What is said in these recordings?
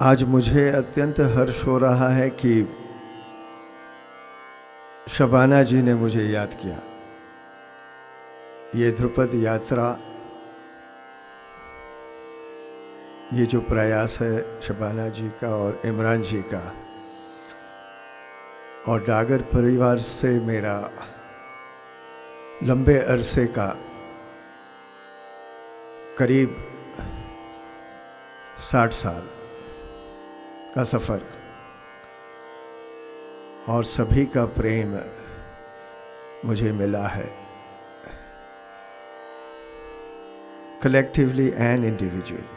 आज मुझे अत्यंत हर्ष हो रहा है कि शबाना जी ने मुझे याद किया। ये ध्रुपद यात्रा, ये जो प्रयास है शबाना जी का और इमरान जी का और डागर परिवार से मेरा लंबे अरसे का करीब 60 साल का सफ़र और सभी का प्रेम मुझे मिला है, collectively and individually.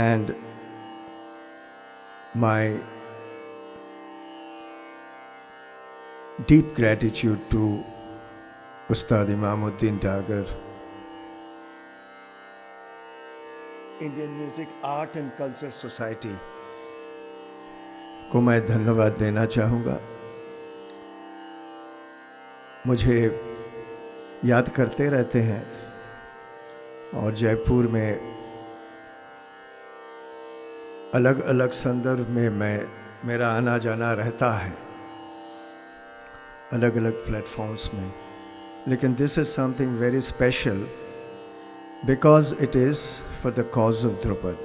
And my deep gratitude to Ustad Imamuddin Dagar, Indian Music Art and Culture Society को मैं धन्यवाद देना चाहूँगा। मुझे याद करते रहते हैं और जयपुर में अलग अलग संदर्भ में मेरा आना जाना रहता है, अलग अलग प्लेटफॉर्म्स में, लेकिन this is something very special because it is for the cause of Dhrupad.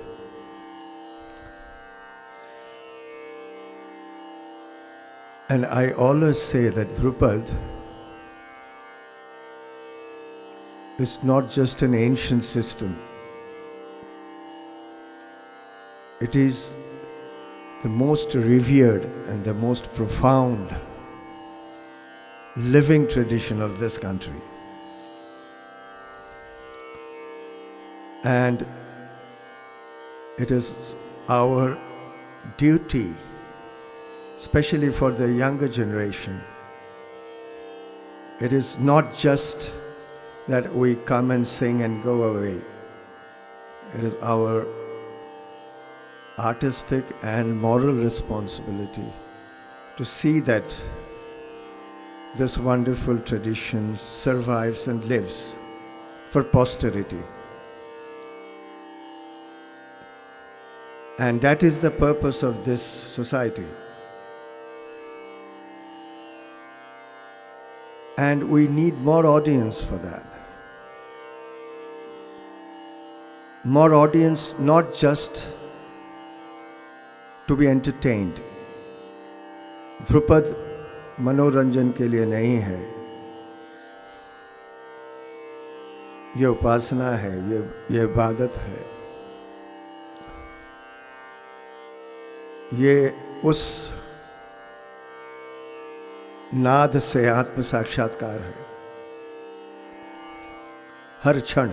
And I always say that Drupad is not just an ancient system. It is the most revered and the most profound living tradition of this country. And it is our duty, especially for the younger generation. It is not just that we come and sing and go away. It is our artistic and moral responsibility to see that this wonderful tradition survives and lives for posterity. And that is the purpose of this society. And we need more audience for that. More audience, not just to be entertained. Dhrupad मनोरंजन के लिए नहीं है, ये उपासना है, ये इबादत है, ये उस नाद से आत्म साक्षात्कार है हर क्षण,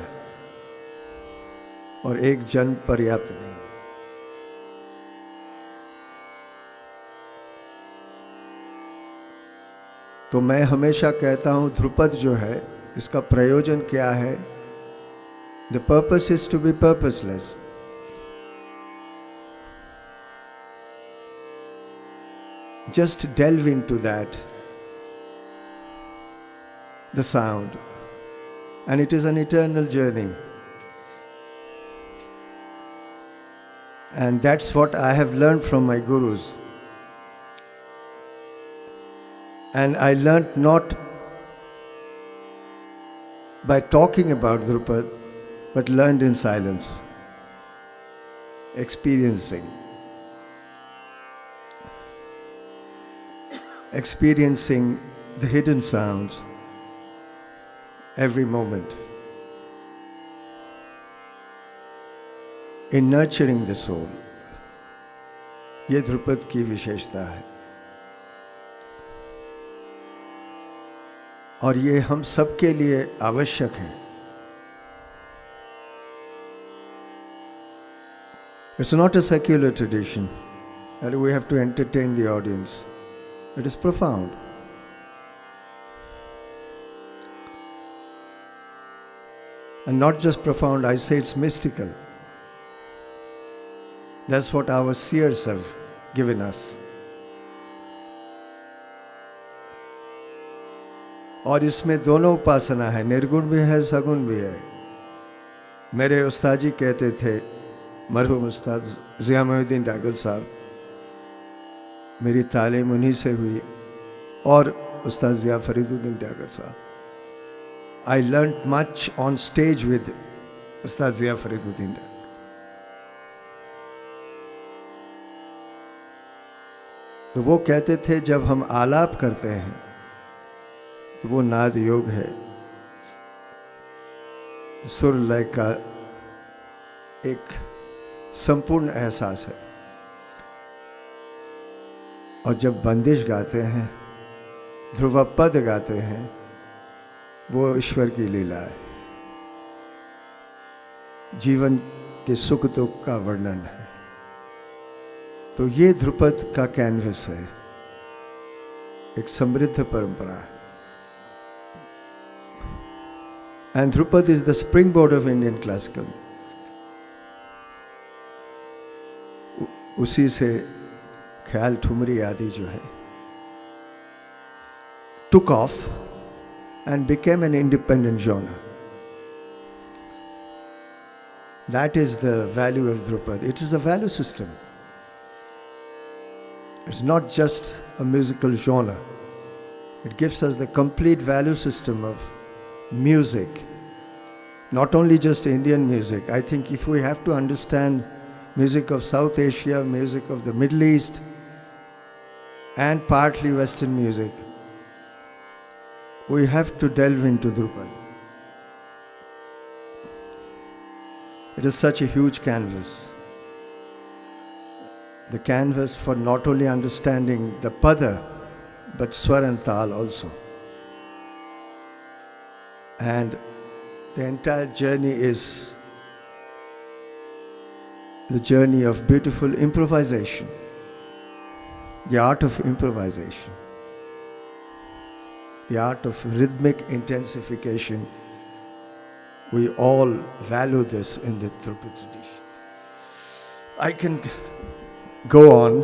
और एक जन्म पर्याप्त नहीं। तो मैं हमेशा कहता हूँ ध्रुपद जो है इसका प्रयोजन क्या है? The purpose is to be purposeless. Just delve into that, the sound, and it is an eternal journey. And that's what I have learned from my gurus. And I learned not by talking about Drupad, but learned in silence, experiencing the hidden sounds every moment, in nurturing the soul. ये ध्रुपद की विशेषता है और ये हम सब के लिए आवश्यक है। It's not a secular tradition that we have to entertain the audience. It is profound. And not just profound, I say it's mystical. That's what our seers have given us. और इसमें दोनों उपासना है, निर्गुण भी है, सगुण भी है। मेरे उस्ताद जी कहते थे, मरहूम उस्ताद ज़िया मोहिउद्दीन डागर साहब, मेरी तालीम उन्हीं से हुई, और उस्ताद ज़िया फरीदुद्दीन डागर साहब. I learnt much on stage with उस्ताद ज़िया फरीदुद्दीन डागर. तो वो कहते थे जब हम आलाप करते हैं तो वो नाद योग है, सुर लय का एक संपूर्ण एहसास है. और जब बंदिश गाते हैं, ध्रुव पद गाते हैं, वो ईश्वर की लीला है, जीवन के सुख दुख का वर्णन है. तो ये ध्रुपद का कैनवस है, एक समृद्ध परंपरा है. And Dhrupad is the spring board of Indian classical. उसी से ख्याल ठुमरी आदि जो है took off and became an independent genre. That is the value of Drupad. It is a value system. It's not just a musical genre. It gives us the complete value system of music. Not only just Indian music. I think if we have to understand music of South Asia, music of the Middle East, and partly Western music, we have to delve into Drupad. It is such a huge canvas. The canvas for not only understanding the pada, but swar and tal also. And the entire journey is the journey of beautiful improvisation, the art of improvisation, the art of rhythmic intensification. We all value this in the Drupad tradition. I can go on,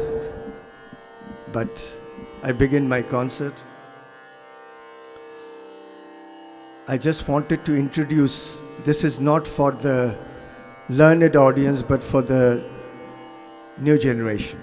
but I begin my concert. I just wanted to introduce, this is not for the learned audience, but for the new generation.